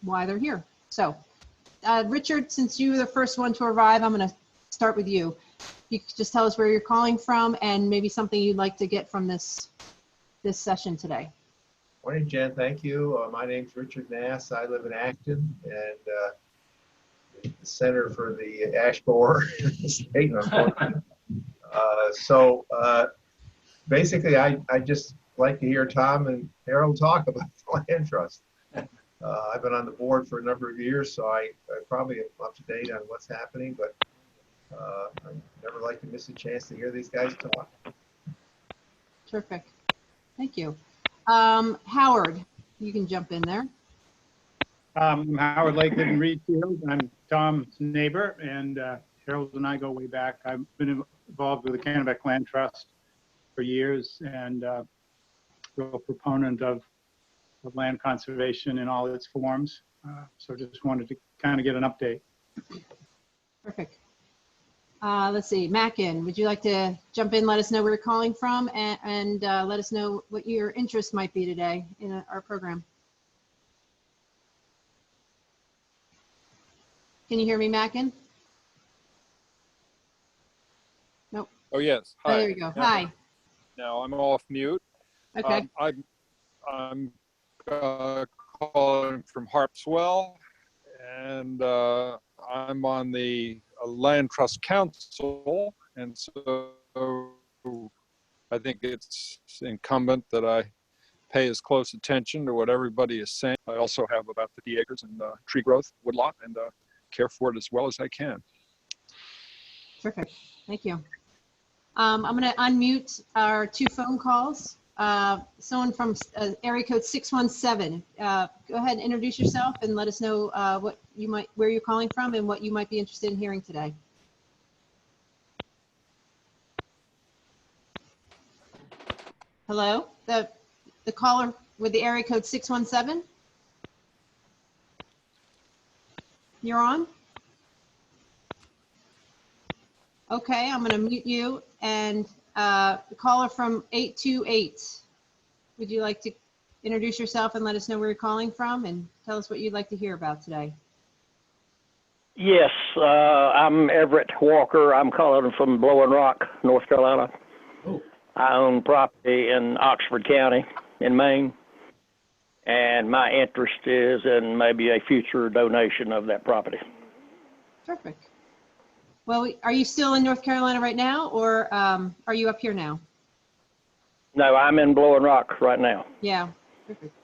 why they're here. So, Richard, since you were the first one to arrive, I'm going to start with you. You could just tell us where you're calling from and maybe something you'd like to get from this session today. Morning, Jen. Thank you. My name's Richard Nass. I live in Acton and the center for the ash borer state, unfortunately. Basically, I just like to hear Tom and Harold talk about the land trust. I've been on the board for a number of years, so I probably am up to date on what's happening, but I never like to miss a chance to hear these guys talk. Terrific. Thank you. Howard, you can jump in there. I'm Howard Lake, live in Reed Field. I'm Tom's neighbor, and Harold and I go way back. I've been involved with the Kennebec Land Trust for years, and real proponent of land conservation in all its forms. So just wanted to kind of get an update. Perfect. Let's see, Mackin, would you like to jump in, let us know where you're calling from, and let us know what your interest might be today in our program? Can you hear me, Mackin? Nope. Oh, yes. Hi. Oh, there you go. Hi. Now I'm off mute. Okay. I'm calling from Harpswell, and I'm on the Land Trust Council, and so I think it's incumbent that I pay as close attention to what everybody is saying. I also have about 50 acres and tree growth, woodlot, and care for it as well as I can. Terrific. Thank you. I'm going to unmute our 2 phone calls. Someone from area code 617. Go ahead and introduce yourself and let us know where you're calling from and what you might be interested in hearing today. Hello, the caller with the area code 617. You're on. Okay, I'm going to mute you. And the caller from 828, would you like to introduce yourself and let us know where you're calling from and tell us what you'd like to hear about today? Yes, I'm Everett Walker. I'm calling from Blowing Rock, North Carolina. Oh. I own property in Oxford County in Maine, and my interest is in maybe a future donation of that property. Perfect. Well, are you still in North Carolina right now, or are you up here now? No, I'm in Blowing Rock right now. Yeah, perfect.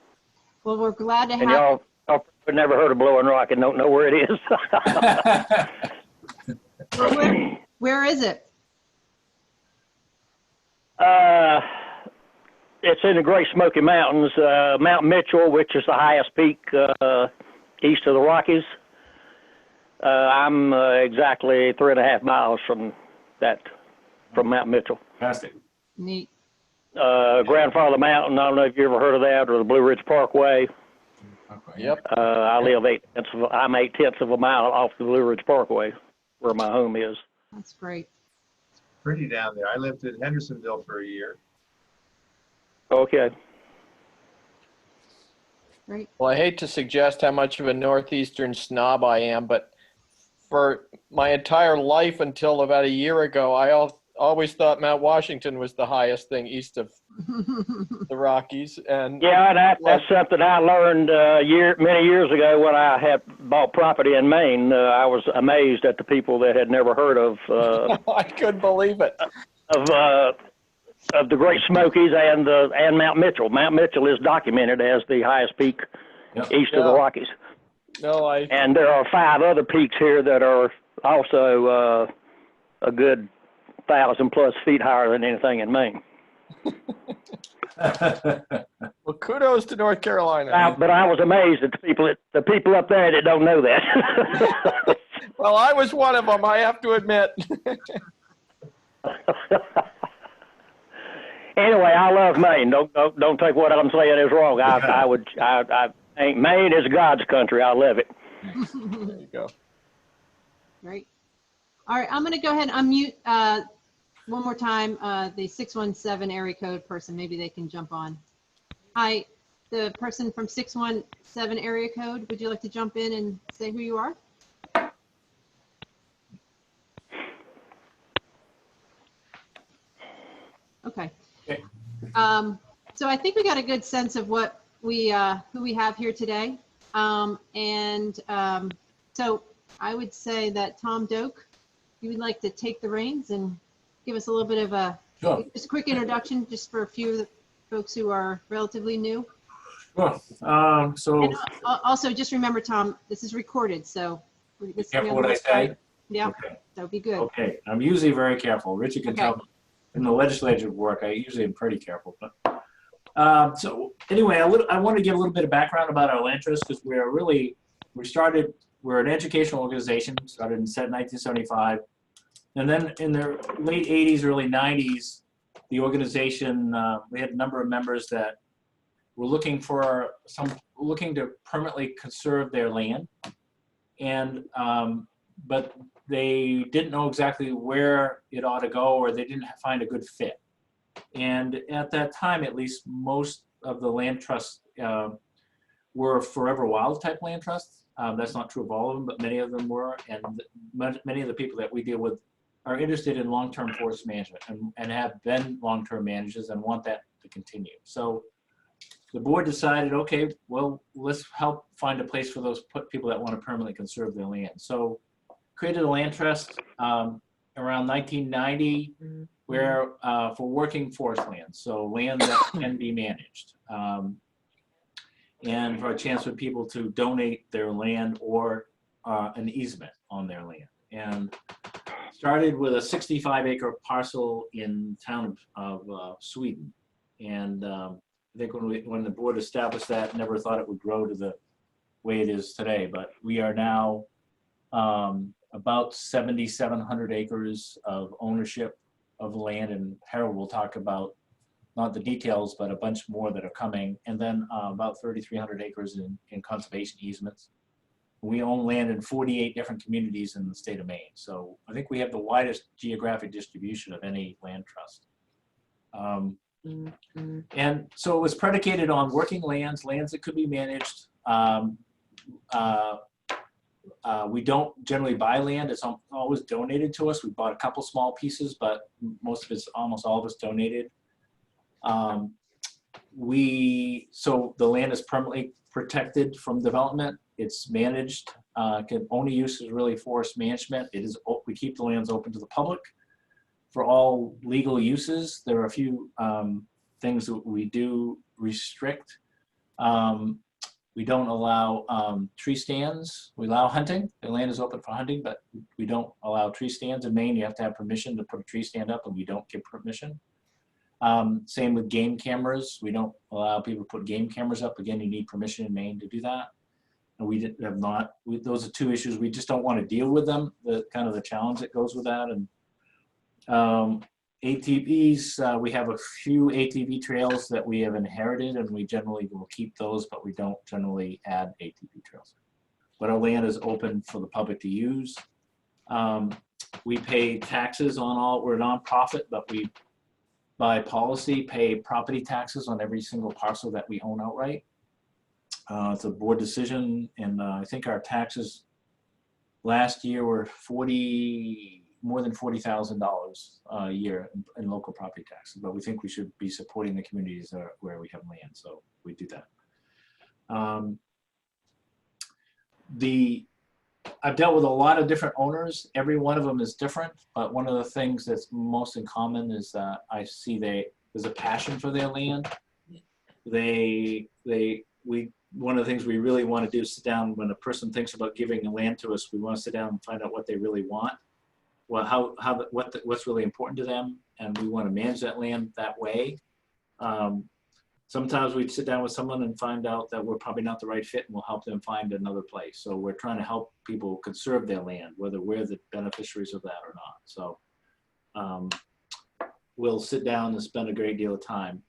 Well, we're glad to have. And y'all never heard of Blowing Rock and don't know where it is. Well, where is it? It's in the Great Smoky Mountains, Mount Mitchell, which is the highest peak east of the Rockies. I'm exactly 3.5 miles from Mount Mitchell. Fantastic. Neat. Grandfather Mountain, I don't know if you ever heard of that, or the Blue Ridge Parkway. Okay. Yep. I live I'm 8/10 of a mile off the Blue Ridge Parkway, where my home is. That's great. It's pretty down there. I lived in Hendersonville for a year. Okay. Great. Well, I hate to suggest how much of a Northeastern snob I am, but for my entire life until about a year ago, I always thought Mount Washington was the highest thing east of the Rockies. And yeah, that's something I learned many years ago when I had bought property in Maine. I was amazed at the people that had never heard of. I couldn't believe it. Of the Great Smokies and Mount Mitchell. Mount Mitchell is documented as the highest peak east of the Rockies. No, and there are 5 other peaks here that are also a good 1,000+ feet higher than anything in Maine. Well, kudos to North Carolina. But I was amazed at the people up there that don't know that. Well, I was one of them, I have to admit. Anyway, I love Maine. Don't take what I'm saying as wrong. Maine is God's country. I love it. There you go. Great. All right, I'm going to go ahead and unmute one more time the 617 area code person. Maybe they can jump on. Hi, the person from 617 area code, would you like to jump in and say who you are? Okay. Okay. So I think we got a good sense of what we who we have here today. So I would say that Tom Doak, you would like to take the reins and give us a little bit of a Sure. just a quick introduction, just for a few of the folks who are relatively new. Sure. So And also, just remember, Tom, this is recorded, so this is careful what I say. Yeah, Okay. that would be good. Okay. I'm usually very careful. Richard can Okay. tell me in the legislative work, I usually am pretty careful. But so anyway, I want to give a little bit of background about our land trust because we're an educational organization, started in 1975. And then in the late 80s, early 90s, the organization, we had a number of members that were looking to permanently conserve their land. And, but they didn't know exactly where it ought to go, or they didn't find a good fit. And at that time, at least, most of the land trusts were forever wild type land trusts. That's not true of all of them, but many of them were. And many of the people that we deal with are interested in long-term forest management and have been long-term managers and want that to continue. So the board decided, okay, well, let's help find a place for those people that want to permanently conserve their land. So created a land trust around 1990 where for working forest land, so land that can be managed. And for a chance for people to donate their land or an easement on their land. And started with a 65-acre parcel in town of Sweden. And I think when the board established that, never thought it would grow to the way it is today. But we are now about 7,700 acres of ownership of land, and Harold will talk about not the details, but a bunch more that are coming, and then about 3,300 acres in conservation easements. We own land in 48 different communities in the state of Maine. So I think we have the widest geographic distribution of any land trust. And so it was predicated on working lands that could be managed. We don't generally buy land. It's always donated to us. We bought a couple small pieces, but most of it's, almost all of it's donated. So the land is permanently protected from development. It's managed. Only use is really forest management. We keep the lands open to the public for all legal uses. There are a few things that we do restrict. We don't allow tree stands. We allow hunting. The land is open for hunting, but we don't allow tree stands. In Maine, you have to have permission to put a tree stand up, and we don't give permission. Same with game cameras. We don't allow people to put game cameras up. Again, you need permission in Maine to do that. And we have not. Those are two issues. We just don't want to deal with them. The kind of the challenge that goes with that. And ATVs, we have a few ATV trails that we have inherited, and we generally will keep those, but we don't generally add ATV trails. But our land is open for the public to use. We pay taxes on all. We're a nonprofit, but we, by policy, pay property taxes on every single parcel that we own outright. It's a board decision, and I think our taxes last year were more than $40,000 a year in local property taxes. But we think we should be supporting the communities where we have land, so we do that. I've dealt with a lot of different owners. Every one of them is different, but one of the things that's most in common is that I see there's a passion for their land. One of the things we really want to do is sit down when a person thinks about giving the land to us. We want to sit down and find out what they really want, well, what's really important to them, and we want to manage that land that way. Sometimes we sit down with someone and find out that we're probably not the right fit, and we'll help them find another place. So we're trying to help people conserve their land, whether we're the beneficiaries of that or not. So we'll sit down and spend a great deal of time.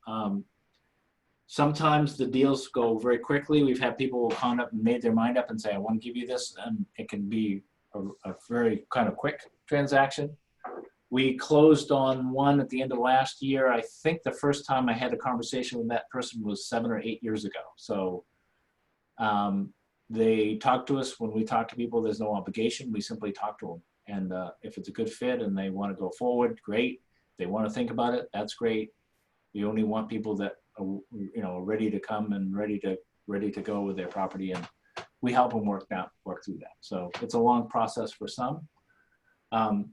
Sometimes the deals go very quickly. We've had people come up and made their mind up and say, I want to give you this, and it can be a very kind of quick transaction. We closed on one at the end of last year. I think the first time I had a conversation with that person was 7 or 8 years ago. So they talk to us. When we talk to people, there's no obligation. We simply talk to them. And if it's a good fit and they want to go forward, great. If they want to think about it, that's great. We only want people that are, ready to come and ready to go with their property, and we help them work through that. So it's a long process for some,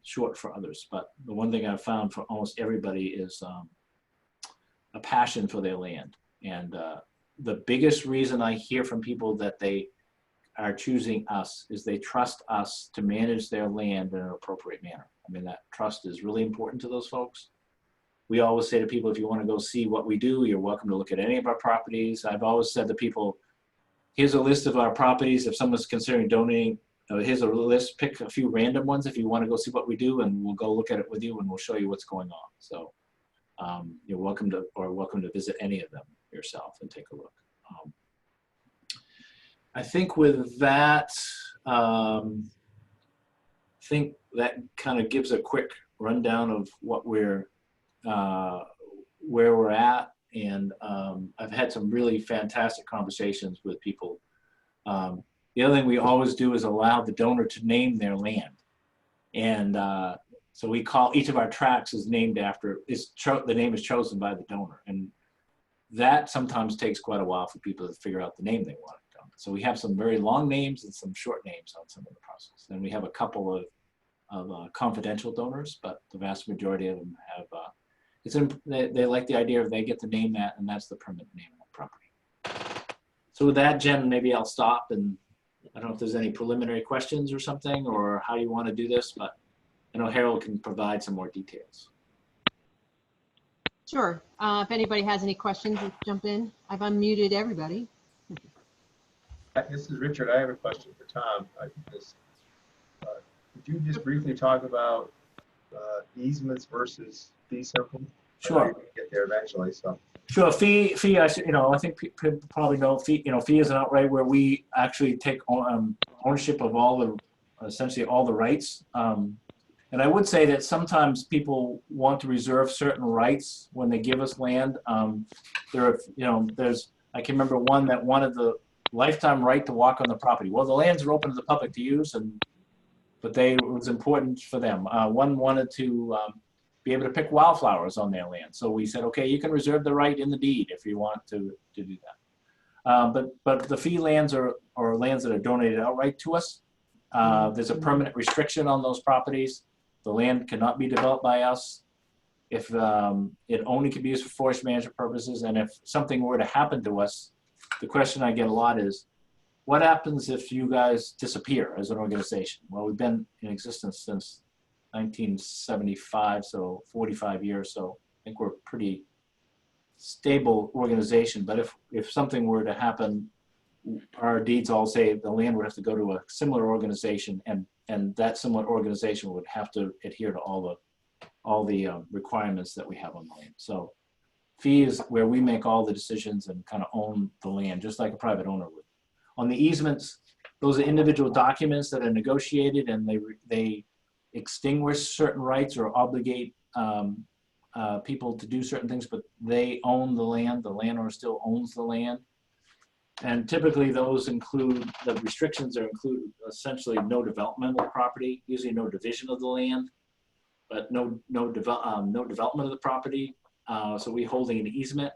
short for others. But the one thing I've found for almost everybody is a passion for their land. And the biggest reason I hear from people that they are choosing us is they trust us to manage their land in an appropriate manner. I mean, that trust is really important to those folks. We always say to people, if you want to go see what we do, you're welcome to look at any of our properties. I've always said to people, here's a list of our properties. If someone's considering donating, here's a list, pick a few random ones if you want to go see what we do, and we'll go look at it with you and we'll show you what's going on. So you're welcome to visit any of them yourself and take a look. I think with that, I think that kind of gives a quick rundown of what where we're at. And I've had some really fantastic conversations with people. The other thing we always do is allow the donor to name their land. And so we call each of our tracts is named after, the name is chosen by the donor. And that sometimes takes quite a while for people to figure out the name they want. So we have some very long names and some short names on some of the process. And we have a couple of confidential donors, but the vast majority of them have, they like the idea of they get to name that, and that's the permanent name of the property. So with that, Jen, maybe I'll stop, and I don't know if there's any preliminary questions or something, or how you want to do this, but I know Harold can provide some more details. Sure. If anybody has any questions, let's jump in. I've unmuted everybody. This is Richard. I have a question for Tom. Could you just briefly talk about easements versus fee simple? Sure. We can get there eventually. So. Sure. Fee. I think people probably know fee. Fee is an outright where we actually take ownership of essentially all the rights. And I would say that sometimes people want to reserve certain rights when they give us land. I can remember one that wanted the lifetime right to walk on the property. Well, the lands are open to the public to use, but it was important for them. One wanted to be able to pick wildflowers on their land. So we said, okay, you can reserve the right in the deed if you want to do that. But the fee lands are lands that are donated outright to us. There's a permanent restriction on those properties. The land cannot be developed by us. If it only can be used for forest management purposes, and if something were to happen to us, the question I get a lot is, what happens if you guys disappear as an organization? Well, we've been in existence since 1975, so 45 years. So I think we're a pretty stable organization. But if something were to happen, our deeds all say the land would have to go to a similar organization, and that similar organization would have to adhere to all the requirements that we have on the land. So fee is where we make all the decisions and kind of own the land, just like a private owner would. On the easements, those are individual documents that are negotiated, and they extinguish certain rights or obligate people to do certain things, but they own the land. The landowner still owns the land. And typically those include, the restrictions include essentially no development of the property, usually no division of the land, but no development of the property. So we holding an easement.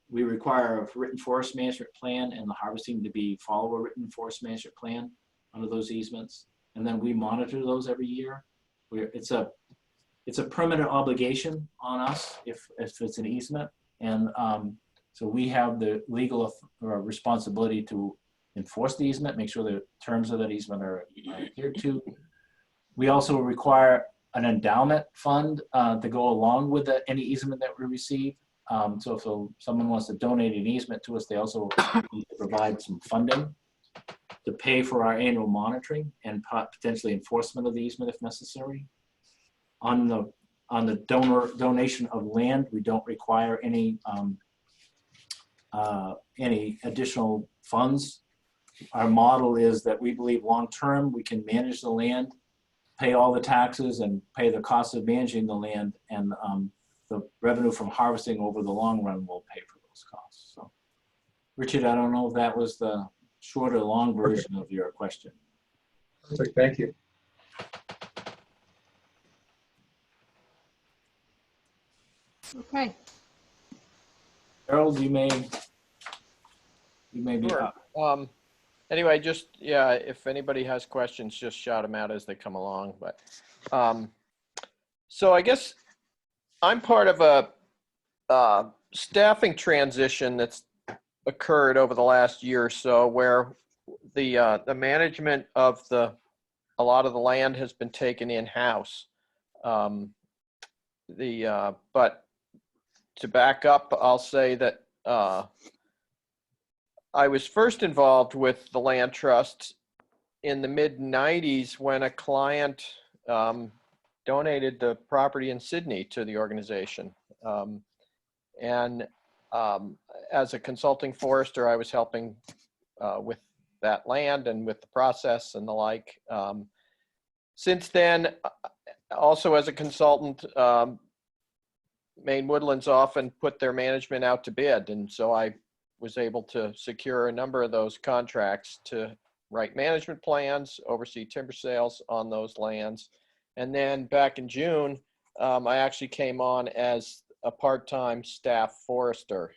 We require a written forest management plan and the harvesting to follow a written forest management plan under those easements. And then we monitor those every year. It's a permanent obligation on us if it's an easement. And so we have the legal responsibility to enforce the easement, make sure the terms of that easement are adhered to. We also require an endowment fund to go along with any easement that we receive. So if someone wants to donate an easement to us, they also need to provide some funding to pay for our annual monitoring and potentially enforcement of the easement if necessary. On the donation of land, we don't require any additional funds. Our model is that we believe long-term we can manage the land pay all the taxes and pay the cost of managing the land, and the revenue from harvesting over the long run will pay for those costs. So, Richard, I don't know if that was the short or long version of your question. Perfect, thank you. Okay. Harold, you may be Sure. up. Anyway, just, yeah, if anybody has questions, just shout them out as they come along. But so I guess I'm part of a staffing transition that's occurred over the last year or so, where the management of a lot of the land has been taken in-house. But to back up, I'll say that I was first involved with the land trust in the mid-90s when a client donated the property in Sydney to the organization. As a consulting forester, I was helping with that land and with the process and the like. Since then, also as a consultant, Maine Woodlands often put their management out to bid, and so I was able to secure a number of those contracts to write management plans, oversee timber sales on those lands. And then back in June, I actually came on as a part-time staff forester,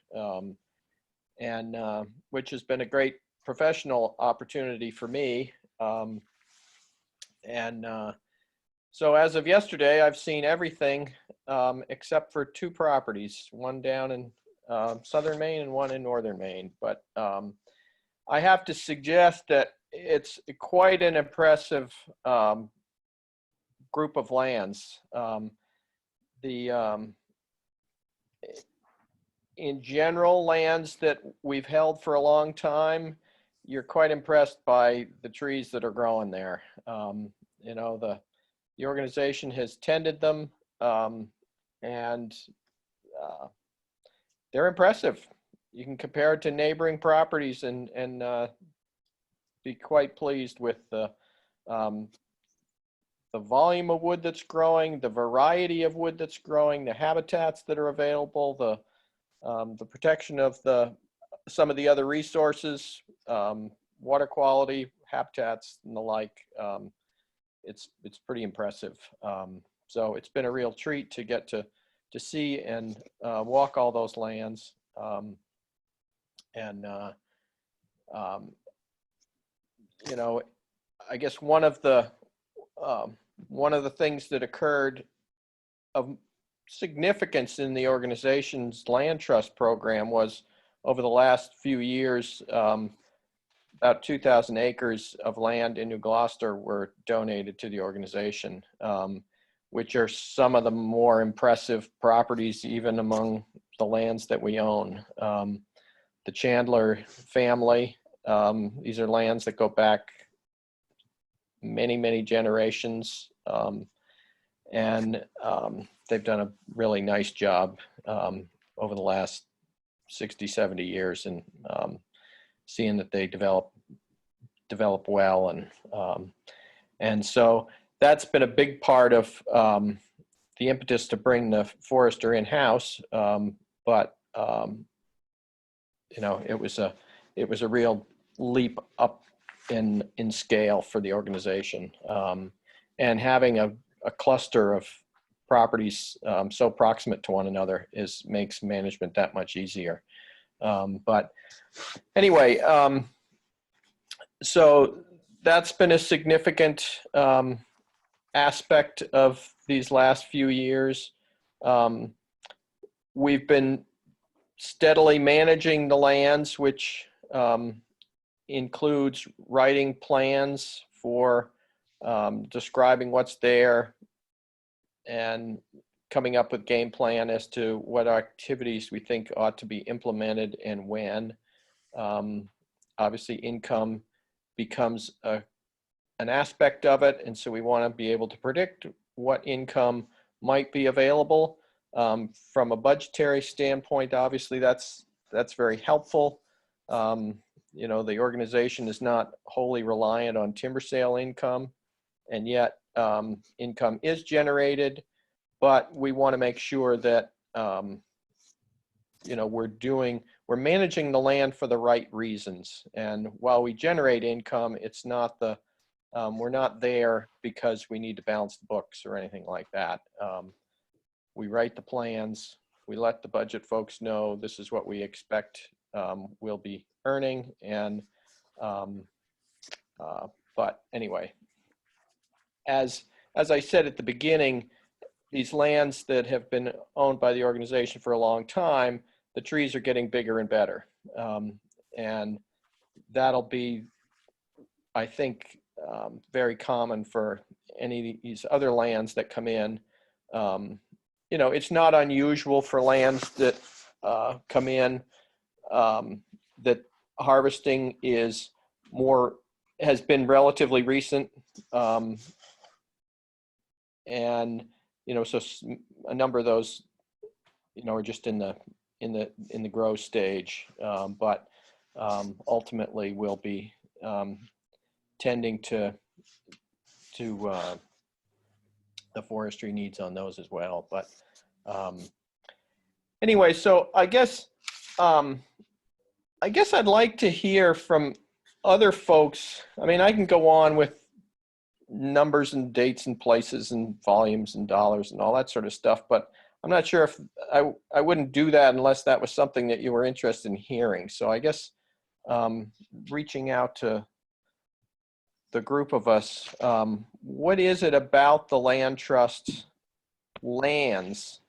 which has been a great professional opportunity for me. So as of yesterday, I've seen everything except for 2 properties, one down in southern Maine and one in northern Maine. But I have to suggest that it's quite an impressive group of lands. In general, lands that we've held for a long time, you're quite impressed by the trees that are growing there. You know, the organization has tended them, and they're impressive. You can compare it to neighboring properties and be quite pleased with the volume of wood that's growing, the variety of wood that's growing, the habitats that are available, the protection of some of the other resources, water quality, habitats, and the like. It's pretty impressive. So it's been a real treat to get to see and walk all those lands. You know, I guess one of the things that occurred of significance in the organization's land trust program was, over the last few years, about 2,000 acres of land in New Gloucester were donated to the organization, which are some of the more impressive properties even among the lands that we own. The Chandler family, these are lands that go back many, many generations, and they've done a really nice job over the last 60, 70 years, and seeing that they develop well, and so that's been a big part of the impetus to bring the forester in-house. But you know, it was a real leap up in scale for the organization, and having a cluster of properties so proximate to one another makes management that much easier. But anyway, so that's been a significant aspect of these last few years. We've been steadily managing the lands, which includes writing plans for describing what's there and coming up with game plan as to what activities we think ought to be implemented and when. Obviously, income becomes an aspect of it, and so we want to be able to predict what income might be available. From a budgetary standpoint, obviously that's very helpful. You know, the organization is not wholly reliant on timber sale income, and yet income is generated, but we want to make sure that, you know, we're managing the land for the right reasons. And while we generate income, it's not we're not there because we need to balance the books or anything like that. We write the plans, we let the budget folks know this is what we expect we'll be earning. And, but anyway, as I said at the beginning, these lands that have been owned by the organization for a long time, the trees are getting bigger and better. And that'll be, I think, very common for any of these other lands that come in. You know, it's not unusual for lands that come in that harvesting has been relatively recent. And, you know, so a number of those, you know, are just in the grow stage, but ultimately will be tending to the forestry needs on those as well. But anyway, so I guess I'd like to hear from other folks. I mean, I can go on with numbers and dates and places and volumes and dollars and all that sort of stuff, but I'm not sure if I wouldn't do that unless that was something that you were interested in hearing. So I guess reaching out to the group of us, what is it about the land trust lands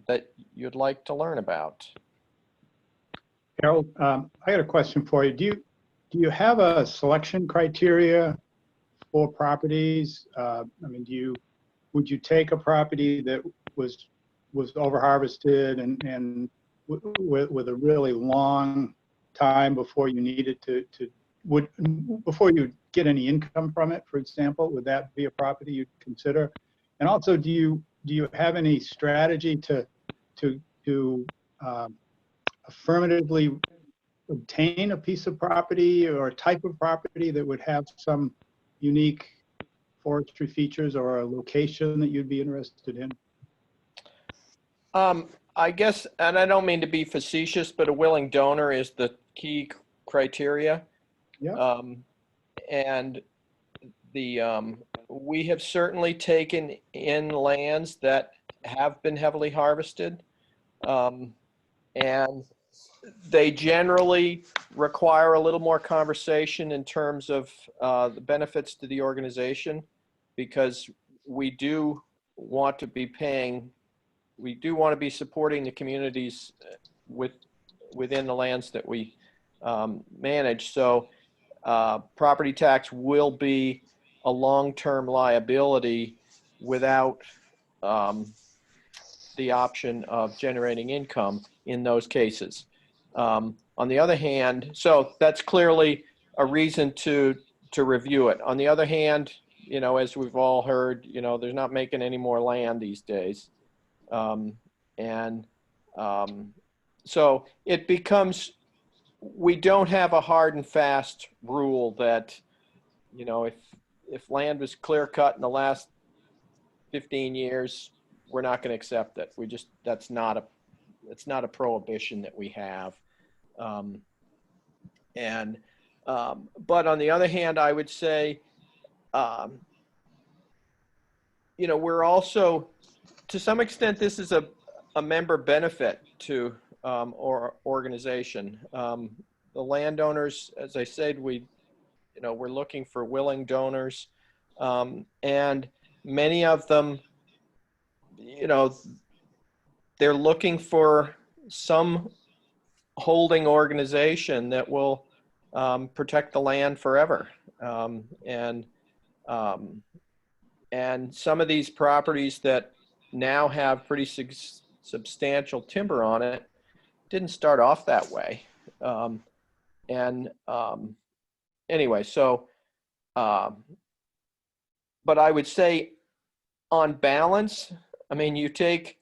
that you'd like to learn about? Harold, I got a question for you. Do you have a selection criteria for properties? I mean, would you take a property that was over harvested and with a really long time before you needed before you get any income from it, for example? Would that be a property you'd consider? And also, do you have any strategy to affirmatively obtain a piece of property or a type of property that would have some unique forestry features or a location that you'd be interested in? I guess, and I don't mean to be facetious, but a willing donor is the key criteria. Yeah. And we have certainly taken in lands that have been heavily harvested, and they generally require a little more conversation in terms of the benefits to the organization, because we do want to be supporting the communities within the lands that we manage. So property tax will be a long-term liability without the option of generating income in those cases. On the other hand, so that's clearly a reason to review it. On the other hand, you know, as we've all heard, you know, they're not making any more land these days. So it becomes, we don't have a hard and fast rule that, you know, if land was clear cut in the last 15 years, we're not going to accept it. It's not a prohibition that we have. But on the other hand, I would say, you know, we're also, to some extent, this is a member benefit to our organization. The landowners, as I said, we're looking for willing donors, and many of them, you know, they're looking for some holding organization that will protect the land forever. And some of these properties that now have pretty substantial timber on it didn't start off that way. Anyway, so, but I would say on balance, I mean, you take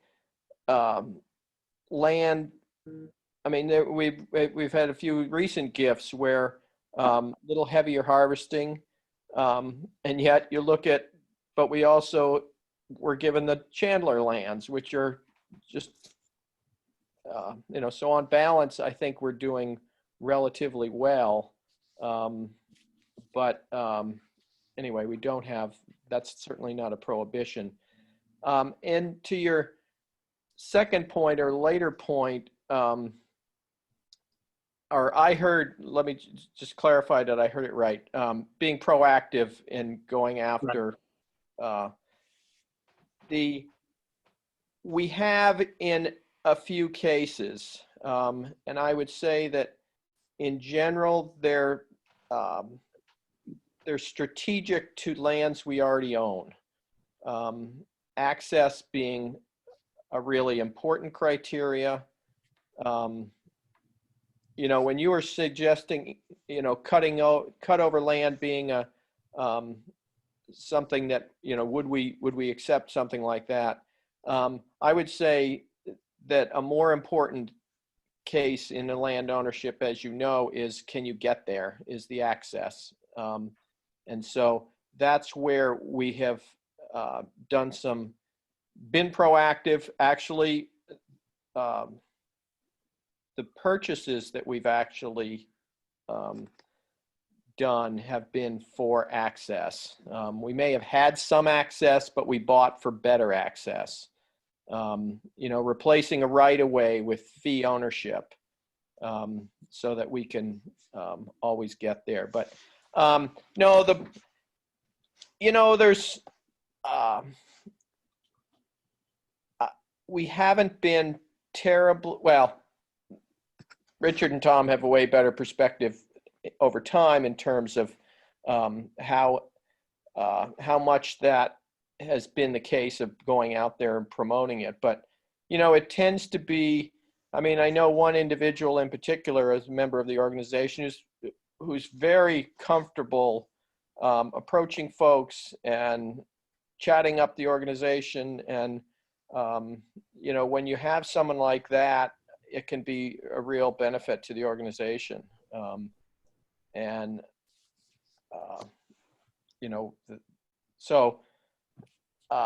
land, I mean, we've had a few recent gifts where little heavier harvesting, and yet you look at but we also were given the Chandler lands, which are just, you know, so on balance, I think we're doing relatively well. But anyway, we don't have, that's certainly not a prohibition. And to your second point or later point, or I heard, let me just clarify that I heard it right, being proactive in going after we have in a few cases, and I would say that in general, they're strategic to lands we already own. Access being a really important criteria. You know, when you were suggesting, you know, cut over land being a something that, you know, would we accept something like that? I would say that a more important case in the land ownership, as you know, is can you get there, is the access. And so that's where we have been proactive. Actually, the purchases that we've actually done have been for access. We may have had some access, but we bought for better access. You know, replacing a right-of-way with fee ownership so that we can always get there. But no, you know, there's, we haven't been terrible. Well, Richard and Tom have a way better perspective over time in terms of how much that has been the case of going out there and promoting it. But, you know, it tends to be, I mean, I know one individual in particular as a member of the organization who's very comfortable approaching folks and chatting up the organization. And, you know, when you have someone like that, it can be a real benefit to the organization. You know, so we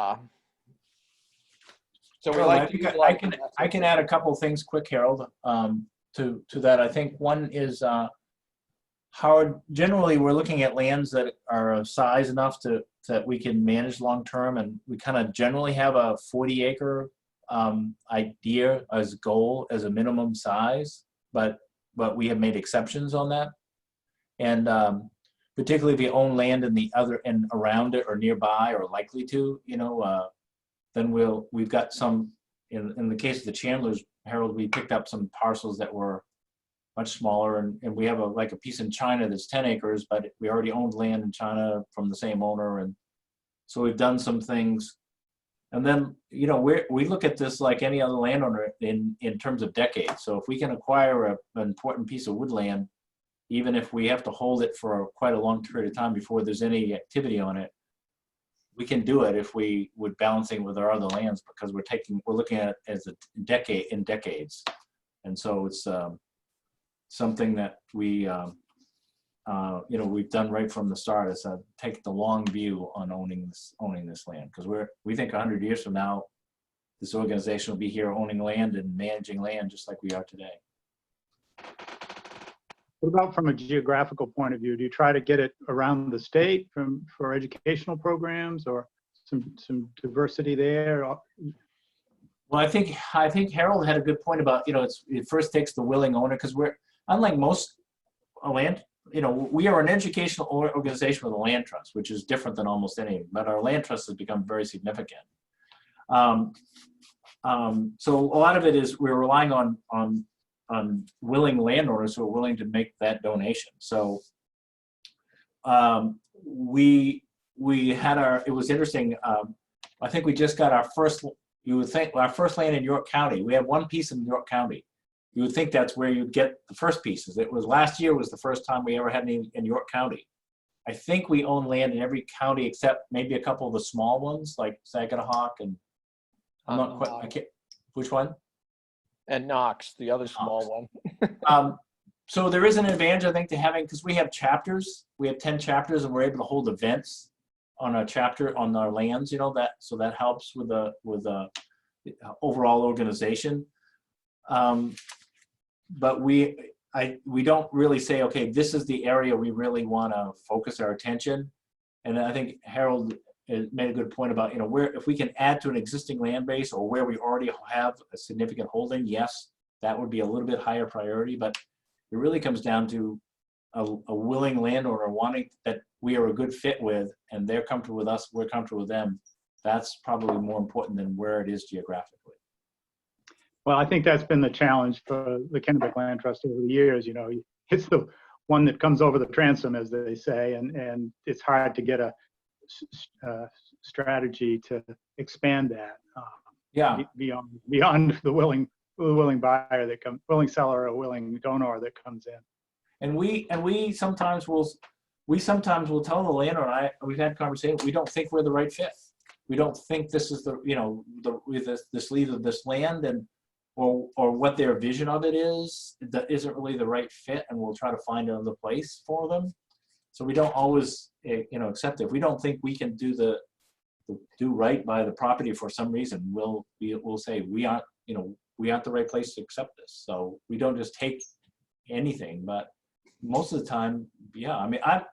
Harold, like I can add a couple of things quick, Harold, to that. I think one is Howard, generally we're looking at lands that are of size enough that we can manage long term, and we kind of generally have a 40-acre idea as goal as a minimum size, but we have made exceptions on that. And particularly if you own land in the other and around it or nearby or likely to, you know, then we've got some, in the case of the Chandlers, Harold, we picked up some parcels that were much smaller, and we have like a piece in China that's 10 acres, but we already owned land in China from the same owner. And so we've done some things. And then, you know, we look at this like any other landowner in terms of decades. So if we can acquire an important piece of woodland, even if we have to hold it for quite a long period of time before there's any activity on it, we can do it if we would balancing with our other lands, because we're looking at it as a decades. And so it's something that we, you know, we've done right from the start, is take the long view on owning this land, because we think 100 years from now, this organization will be here owning land and managing land just like we are today. What about from a geographical point of view? Do you try to get it around the state for educational programs, or some diversity there? Well, I think Harold had a good point about, you know, it first takes the willing owner, because we're, unlike most land, you know, we are an educational organization with a land trust, which is different than almost any, but our land trust has become very significant. So a lot of it is we're relying on willing landowners who are willing to make that donation. So we had it was interesting. I think we just got our first, you would think, our first land in York County. We have one piece in York County. You would think that's where you'd get the first pieces. It was last year was the first time we ever had any in York County. I think we own land in every county except maybe a couple of the small ones like Saginaw and I'm not quite, I can't, which one? And Knox, the other small one. So there is an advantage, I think, to having, because we have chapters. We have 10 chapters, and we're able to hold events a chapter on our lands, so that helps with the overall organization. But we don't really say, okay, this is the area we really want to focus our attention. And I think Harold made a good point about, where if we can add to an existing land base or where we already have a significant holding, yes, that would be a little bit higher priority. But it really comes down to a willing landowner wanting that we are a good fit with, and they're comfortable with us, we're comfortable with them. That's probably more important than where it is geographically. Well, I think that's been the challenge for the Kennebec Land Trust over the years. It's the one that comes over the transom, as they say, and it's hard to get a strategy to expand that beyond the willing buyer that comes, willing seller or willing donor that comes in. And we sometimes will tell the landowner, we've had conversations, we don't think we're the right fit. We don't think this is this lead of this land, and or what their vision of it is, that isn't really the right fit, and we'll try to find another place for them. So we don't always accept it. If we don't think we can do right by the property for some reason, we'll say we aren't the right place to accept this. So we don't just take anything, but most of the time, yeah. I mean, I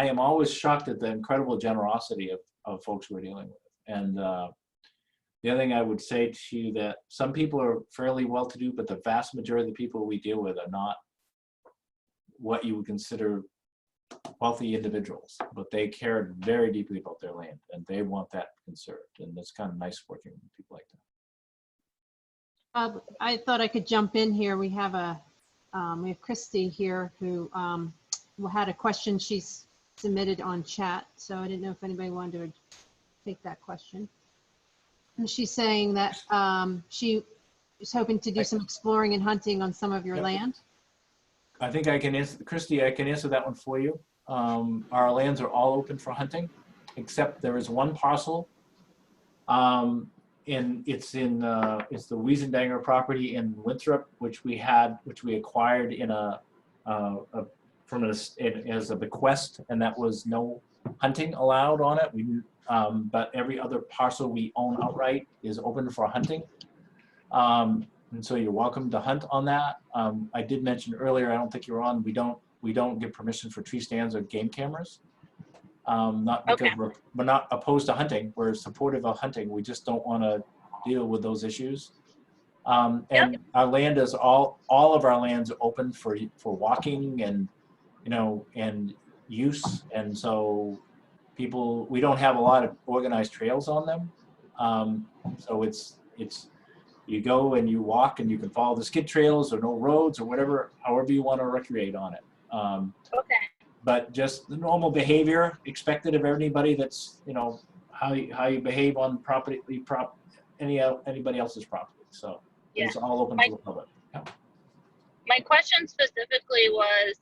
am always shocked at the incredible generosity of folks we're dealing with. And the other thing I would say to you, that some people are fairly well-to-do, but the vast majority of the people we deal with are not what you would consider wealthy individuals, but they care very deeply about their land and they want that conserved. And it's kind of nice working with people like that. I thought I could jump in here. We have Christy here who had a question she's submitted on chat. So I didn't know if anybody wanted to take that question. And she's saying that she is hoping to do some exploring and hunting on some of your land. I think I can answer, Christy, I can answer that one for you. Our lands are all open for hunting, except there is one parcel. And it's the Wiesendanger property in Winthrop, which we acquired in as a bequest, and that was no hunting allowed on it. But every other parcel we own outright is open for hunting. And so you're welcome to hunt on that. I did mention earlier, I don't think you're on, we don't give permission for tree stands or game cameras. Not because we're not opposed to hunting, we're supportive of hunting. We just don't want to deal with those issues. And our land is all of our lands are open for walking and and use. And so we don't have a lot of organized trails on them. So it's you go and you walk and you can follow the skid trails or no roads or whatever, however you want to recreate on it. But just the normal behavior expected of anybody that's, how you behave on property, anybody else's property. So it's all open to the public. Yeah. My question specifically was,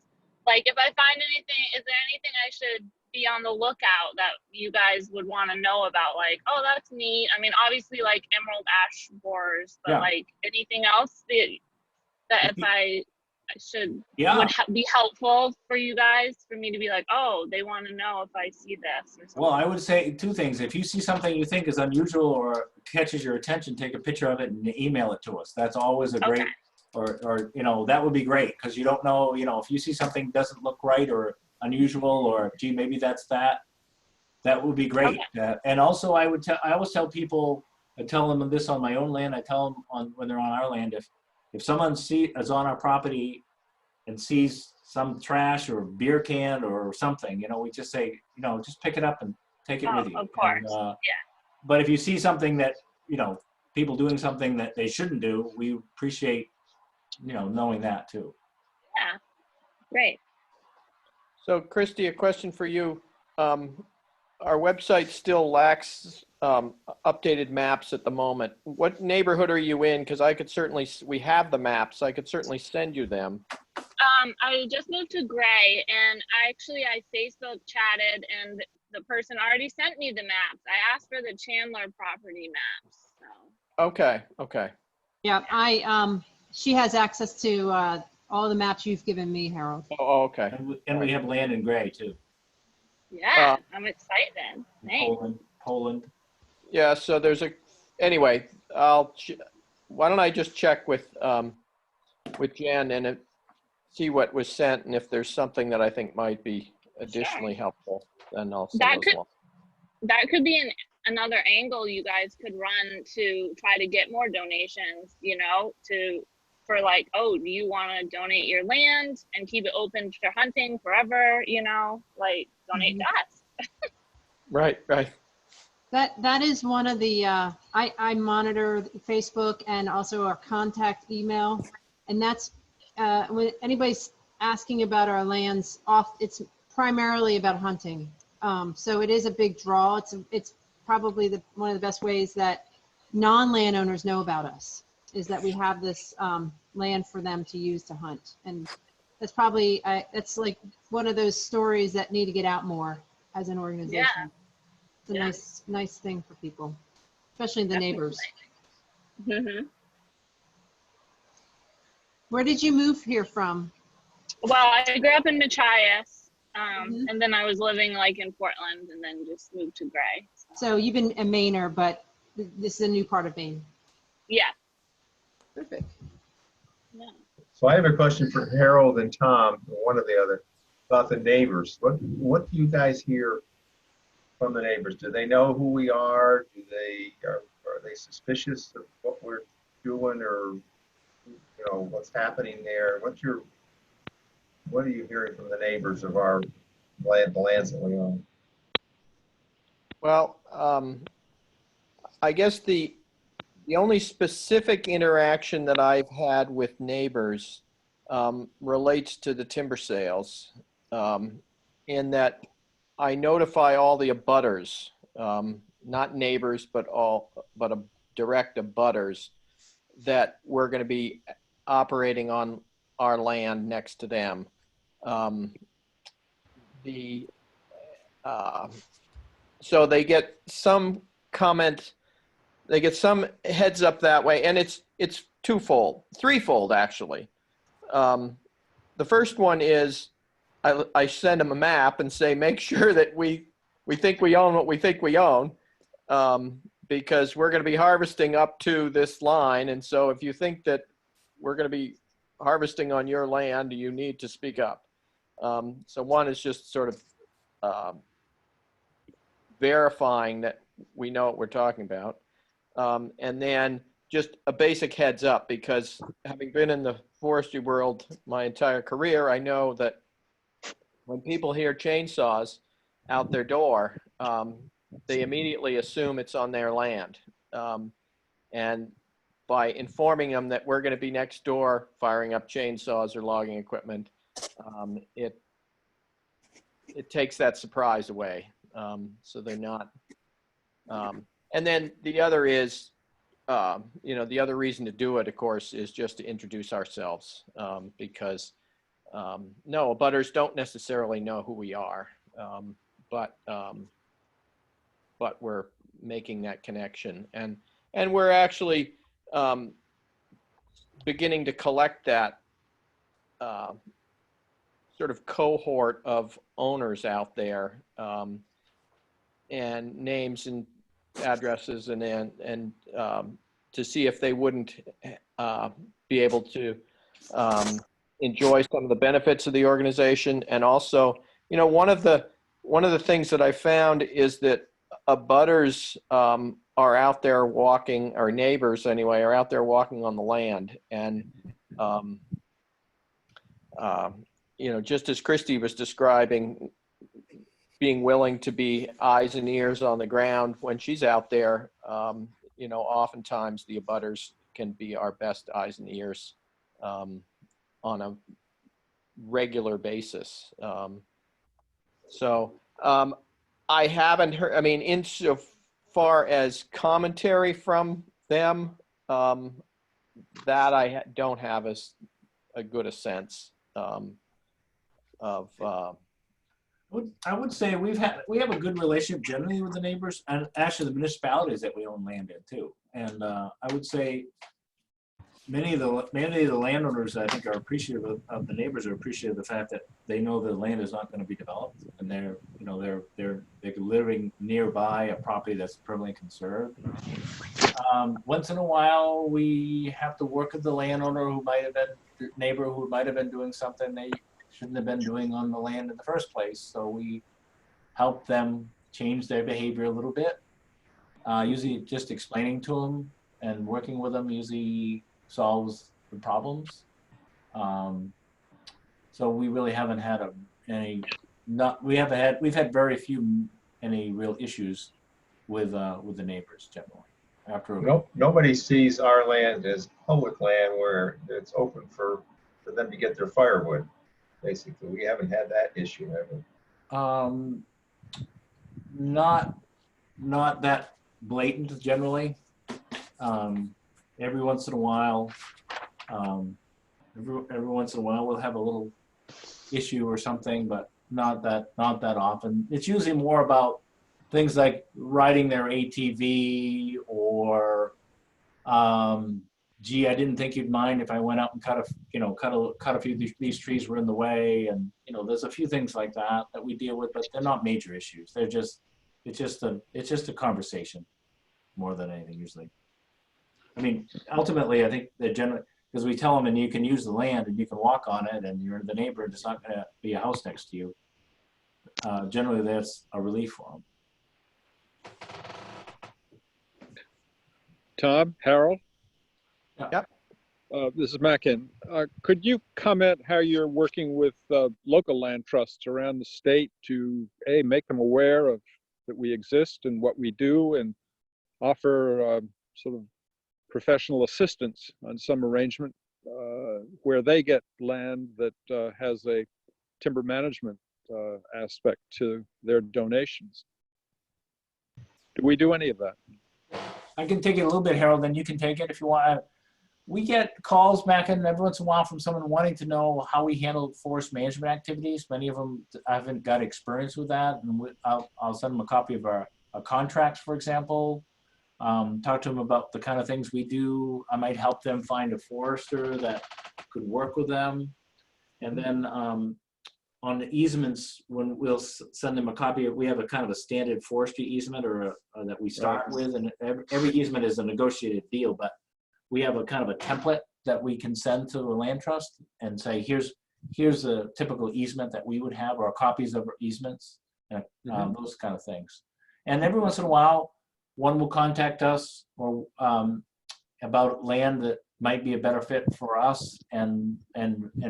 like, if I find anything, is there anything I should be on the lookout that you guys would want to know about? Like, oh, that's neat. I mean, obviously, like emerald ash borers, but like anything else that if I should would be helpful for you guys, for me to be like, oh, they want to know if I see this or something. Well, I would say two things. If you see something you think is unusual or catches your attention, take a picture of it and email it to us. That's always a great, or that would be great, because you don't know, if you see something doesn't look right or unusual, or gee, maybe that's that would be great. And also I always tell people, I tell them this on my own land, I tell them when they're on our land, if someone is on our property and sees some trash or beer can or something, we just say, just pick it up and take it with you. Of course. And, but if you see something that, people doing something that they shouldn't do, we appreciate, knowing that too. Yeah, great. So Christy, a question for you. Our website still lacks updated maps at the moment. What neighborhood are you in? Because we have the maps. I could certainly send you them. I just moved to Gray, and I Facebook chatted, and the person already sent me the maps. I asked for the Chandler property maps. So. Okay. Yeah, she has access to all the maps you've given me, Harold. Oh, okay. And we have land in Gray too. Yeah, I'm excited. Thanks. Poland. Yeah, so anyway, why don't I just check with Jen and see what was sent, and if there's something that I think might be additionally helpful, then I'll send those along. That could be another angle you guys could run to try to get more donations, for like, oh, do you want to donate your land and keep it open for hunting forever, like donate to us. Right. That is one of the, I monitor Facebook and also our contact email. And that's, when anybody's asking about our lands it's primarily about hunting. So it is a big draw. It's probably one of the best ways that non-landowners know about us, is that we have this land for them to use to hunt. And that's probably, that's like one of those stories that need to get out more as an organization. Yeah. It's a nice thing for people, especially the neighbors. Mm-hmm. Where did you move here from? Well, I grew up in Machias, and then I was living like in Portland, and then just moved to Gray. So you've been a Mainer, but this is a new part of Maine. Yeah. Perfect. Yeah. So I have a question for Harold and Tom, one or the other, about the neighbors. What do you guys hear from the neighbors? Do they know who we are? Are they suspicious of what we're doing, or what's happening there? What are you hearing from the neighbors of our the lands that we own? Well, I guess the only specific interaction that I've had with neighbors relates to the timber sales, in that I notify all the abutters, not neighbors, but direct abutters, that we're going to be operating on our land next to them. So they get some comment, they get some heads up that way, and it's threefold actually. The first one is I send them a map and say, make sure that we think we own what we think we own, because we're going to be harvesting up to this line. And so if you think that we're going to be harvesting on your land, you need to speak up. So one is just sort of verifying that we know what we're talking about. And then just a basic heads up, because having been in the forestry world my entire career, I know that when people hear chainsaws out their door, they immediately assume it's on their land. And by informing them that we're going to be next door firing up chainsaws or logging equipment, it takes that surprise away. So they're not. And then the other is, the other reason to do it, of course, is just to introduce ourselves, because no, abutters don't necessarily know who we are, but we're making that connection, and we're actually beginning to collect that sort of cohort of owners out there, and names and addresses, and to see if they wouldn't be able to enjoy some of the benefits of the organization. And also, one of the things that I found is that abutters are out there walking, or neighbors anyway, are out there walking on the land. And, just as Christy was describing, being willing to be eyes and ears on the ground when she's out there, oftentimes the abutters can be our best eyes and ears on a regular basis. I haven't heard, insofar as commentary from them, that I don't have a good sense of. I would say we have a good relationship generally with the neighbors, and actually the municipalities that we own land in too. And I would say many of the landowners, I think, are appreciative of the neighbors are appreciative of the fact that they know the land is not going to be developed, and they're living nearby a property that's permanently conserved. Once in a while, we have to work with the landowner who might have been neighbor who might have been doing something they shouldn't have been doing on the land in the first place. So we help them change their behavior a little bit. Usually, just explaining to them and working with them usually solves the problems. So we really haven't had we've had very few any real issues with the neighbors generally. Nobody sees our land as public land where it's open for them to get their firewood. Basically, we haven't had that issue ever. Not that blatant generally. Every once in a while, we'll have a little issue or something, but not that often. It's usually more about things like riding their ATV or, gee, I didn't think you'd mind if I went out and cut a few of these trees were in the way, and there's a few things like that we deal with, but they're not major issues. It's just a conversation more than anything usually. I mean, ultimately, I think that generally, because we tell them, and you can use the land and you can walk on it, and you're the neighbor, and it's not going to be a house next to you. Generally, that's a relief for them. Tom, Harold? Yep. This is Mackin. Could you comment how you're working with local land trusts around the state to make them aware of that we exist and what we do, and offer sort of professional assistance on some arrangement where they get land that has a timber management aspect to their donations? Do we do any of that? I can take it a little bit, Harold, then you can take it if you want. We get calls back in every once in a while from someone wanting to know how we handle forest management activities. Many of them haven't got experience with that, and I'll send them a copy of our contracts, for example. Talk to them about the kind of things we do. I might help them find a forester that could work with them. And then on the easements, when we'll send them a copy, we have a kind of a standard forestry easement or that we start with, and every easement is a negotiated deal, but we have a kind of a template that we can send to the land trust and say, here's a typical easement that we would have, or copies of our easements, and those kind of things. And every once in a while, one will contact us or about land that might be a better fit for us, and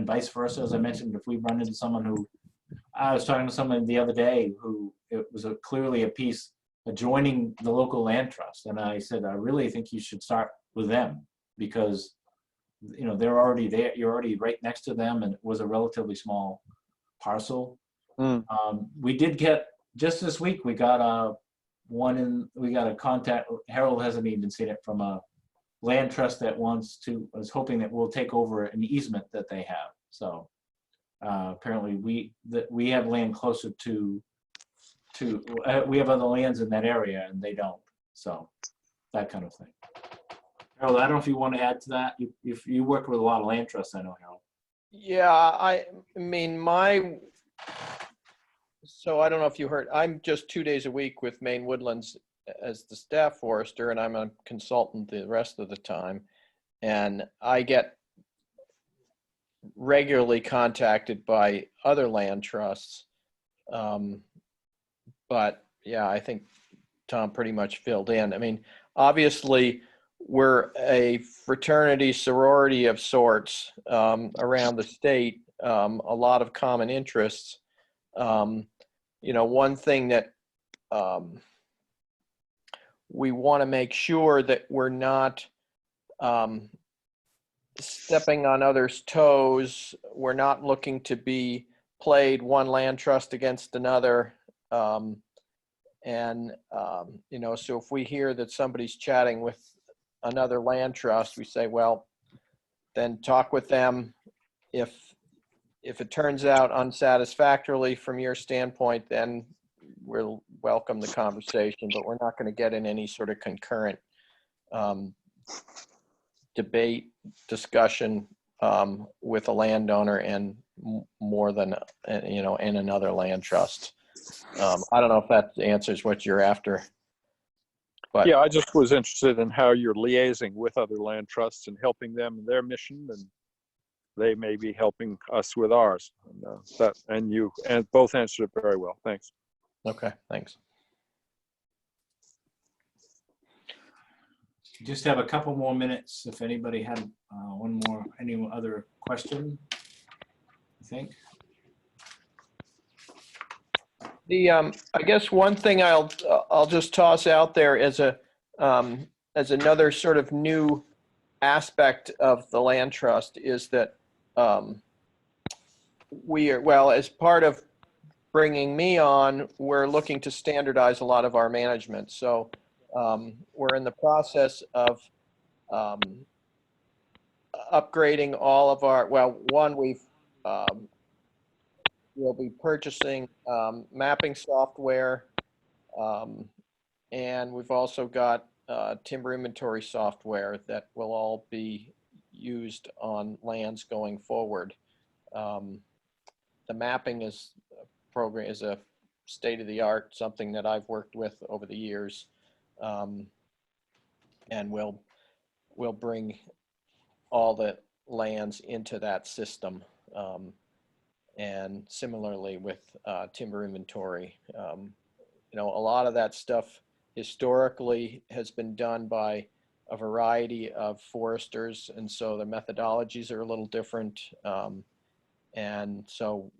vice versa. As I mentioned, if we run into someone who, I was talking to someone the other day who it was clearly a piece adjoining the local land trust, and I said, I really think you should start with them because they're already there. You're already right next to them, and it was a relatively small parcel. We did get just this week. We got a contact. Harold hasn't even seen it, from a land trust that was hoping that we'll take over an easement that they have. So apparently we have land closer to we have other lands in that area and they don't. So that kind of thing. Harold, I don't know if you want to add to that. You work with a lot of land trusts, I know, Harold. Yeah, I mean, so I don't know if you heard, I'm just 2 days a week with Maine Woodlands as the staff forester, and I'm a consultant the rest of the time. And I get regularly contacted by other land trusts. But yeah, I think Tom pretty much filled in. I mean, obviously, we're a fraternity, sorority of sorts around the state, a lot of common interests. One thing that we want to make sure that we're not stepping on others' toes. We're not looking to be played one land trust against another. So if we hear that somebody's chatting with another land trust, we say, well, then talk with them. If it turns out unsatisfactorily from your standpoint, then we'll welcome the conversation, but we're not going to get in any sort of concurrent debate, discussion with a landowner and more than, you know, in another land trust. I don't know if that answers what you're after. But Yeah, I just was interested in how you're liaising with other land trusts and helping them in their mission, and they may be helping us with ours. And you both answered it very well. Thanks. okay, thanks. Just have a couple more minutes if anybody had any other question, I think. I guess one thing I'll just toss out there as another sort of new aspect of the land trust is that as part of bringing me on, we're looking to standardize a lot of our management. So we're in the process of upgrading all of our, we'll be purchasing mapping software, and we've also got timber inventory software that will all be used on lands going forward. The mapping is a state-of-the-art, something that I've worked with over the years, and we'll bring all the lands into that system. And similarly with timber inventory, you know, a lot of that stuff historically has been done by a variety of foresters, and so the methodologies are a little different. And so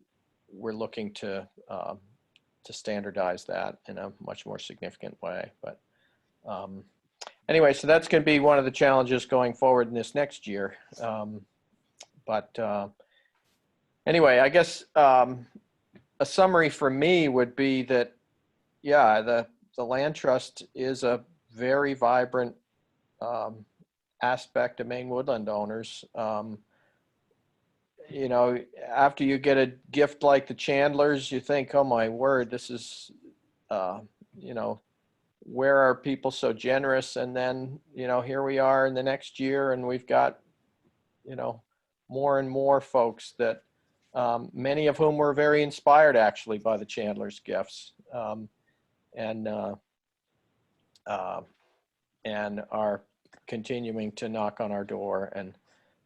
we're looking to standardize that in a much more significant way. But anyway, so that's going to be one of the challenges going forward in this next year. Anyway, I guess a summary for me would be that, yeah, the land trust is a very vibrant aspect of Maine woodland owners. You know, after you get a gift like the Chandlers, you think, oh my word, this is, you know, where are people so generous? And then, you know, here we are in the next year, and we've got, you know, more and more folks that, many of whom were very inspired actually by the Chandlers' gifts, and are continuing to knock on our door and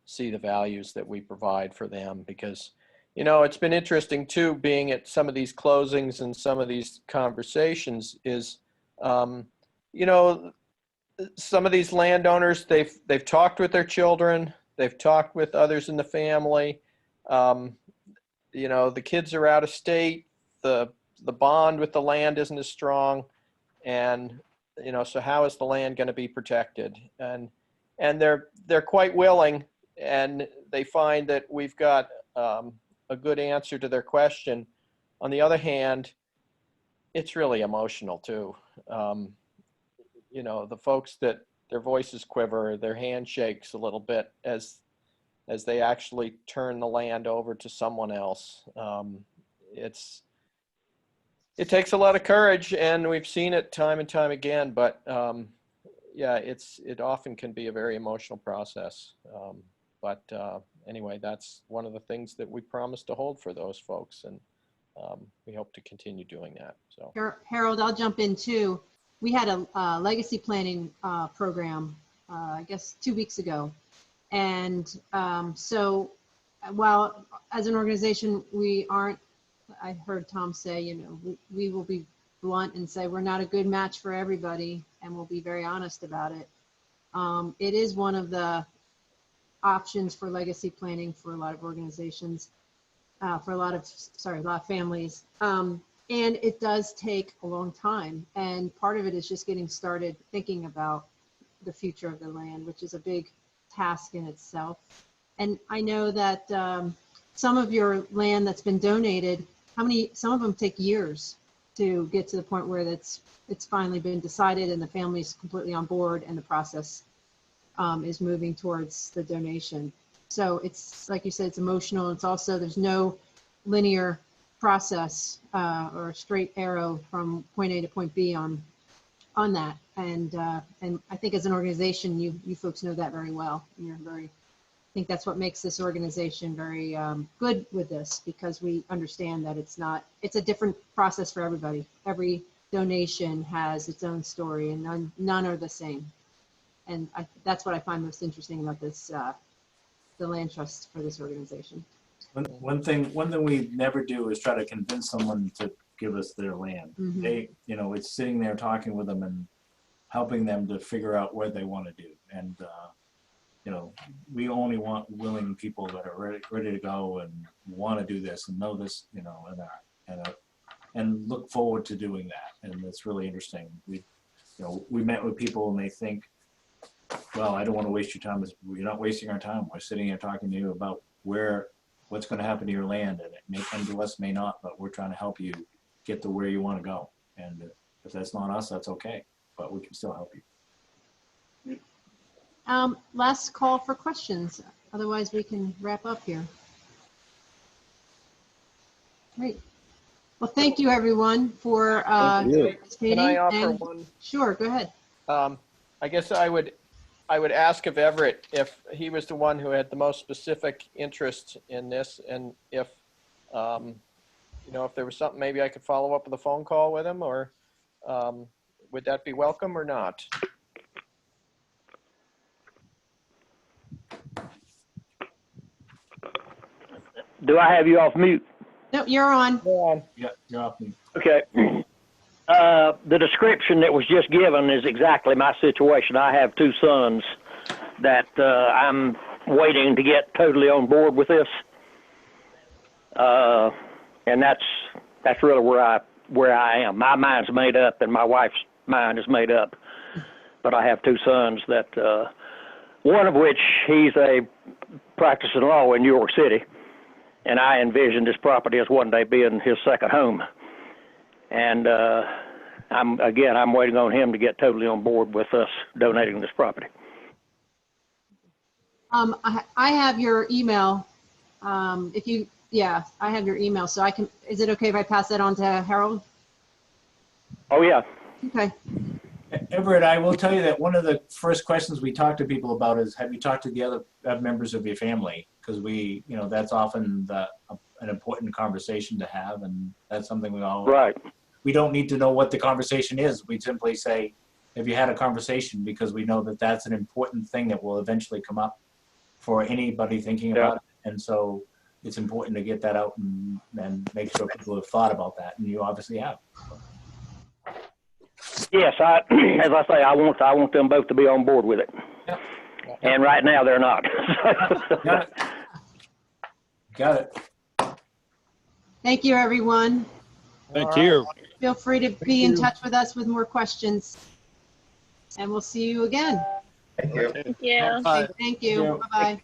see the values that we provide for them. Because, you know, it's been interesting too, being at some of these closings and some of these conversations is, you know, some of these landowners, they've talked with their children, they've talked with others in the family. You know, the kids are out of state, the bond with the land isn't as strong, and, you know, so how is the land going to be protected? And they're quite willing, and they find that we've got a good answer to their question. On the other hand, it's really emotional too. You know, the folks that their voices quiver, their hand shakes a little bit as they actually turn the land over to someone else. It takes a lot of courage, and we've seen it time and time again, but yeah, it often can be a very emotional process. But anyway, that's one of the things that we promise to hold for those folks, and we hope to continue doing that. So, Harold, I'll jump in too. We had a legacy planning program, I guess 2 weeks ago. And so while as an organization, we aren't, I heard Tom say, you know, we will be blunt and say we're not a good match for everybody, and we'll be very honest about it. It is one of the options for legacy planning for a lot of organizations, for a lot of families. And it does take a long time. And part of it is just getting started thinking about the future of the land, which is a big task in itself. And I know that some of your land that's been donated, some of them take years to get to the point where it's finally been decided and the family's completely on board and the process is moving towards the donation. So it's, like you said, it's emotional. It's also, there's no linear process or a straight arrow from point A to point B on on that. And I think as an organization, you folks know that very well. You're very, I think that's what makes this organization very good with this, because we understand that it's a different process for everybody. Every donation has its own story, and none are the same. And that's what I find most interesting about this, the land trust for this organization. One thing we never do is try to convince someone to give us their land. Mhm. They, it's sitting there talking with them and helping them to figure out what they want to do. And, we only want willing people that are ready to go and want to do this and know this, and look forward to doing that. And it's really interesting. We met with people and they think, well, I don't want to waste your time. You're not wasting our time. We're sitting here talking to you about what's going to happen to your land, and it may come to us, may not, but we're trying to help you get to where you want to go. And if that's not us, that's okay, but we can still help you. Last call for questions. Otherwise, we can wrap up here. Great. Well, thank you, everyone, for participating. Can I offer and, one? Sure, go ahead. I guess I would ask of Everett if he was the one who had the most specific interest in this, and if if there was something maybe I could follow up with a phone call with him, or would that be welcome or not? Do I have you off mute? No, you're on. Yeah, you're off mute. Okay. The description that was just given is exactly my situation. I have two sons that I'm waiting to get totally on board with this, and that's really where I am. My mind's made up, and my wife's mind is made up. But I have two sons that one of which he's a practicing law in New York City, and I envision this property as one day being his second home. And I'm waiting on him to get totally on board with us donating this property. I have your email. I have your email, so I can. Is it okay if I pass that on to Harold? Oh yeah. Okay. Everett, I will tell you that one of the first questions we talk to people about is, have you talked to the other members of your family? Because that's often an important conversation to have, and that's something we all. Right. We don't need to know what the conversation is. We simply say, have you had a conversation? Because we know that that's an important thing that will eventually come up for anybody thinking about it. And so it's important to get that out and make sure people have thought about that. And you obviously have. Yes, as I say, I want them both to be on board with it. Yep. And right now they're not. Got it. Thank you, everyone. Thank you. Feel free to be in touch with us with more questions, and we'll see you again. Thank you. Thank you. Bye. Thank you. Bye-bye.